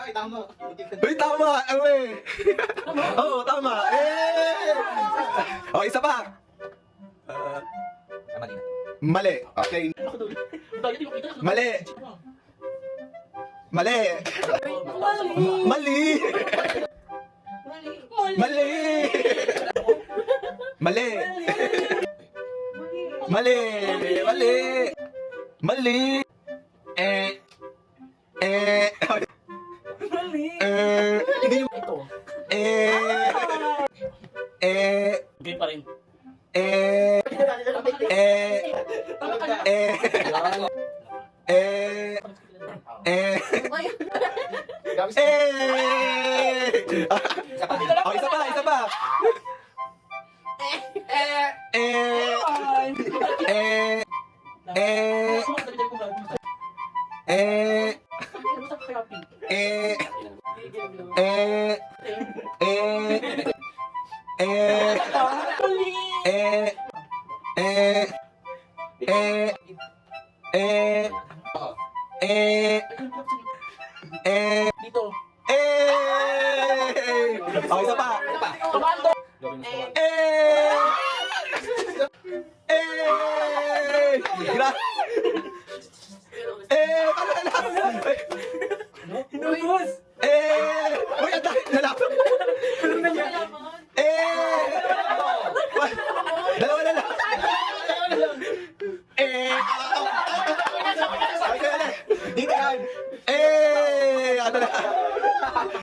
Ay, tama. Uy, tama! Oo, tama! Oh, isa pa! Mali na. Mali. Okay. Mali. Mali. Mali. Mali. Mali. Mali. Mali. Mali. Hindi yung... Ito. Okay pa rin. Oh, isa pa, isa pa. Dito. Oh, isa pa. Tumando. Gra- Hinubos.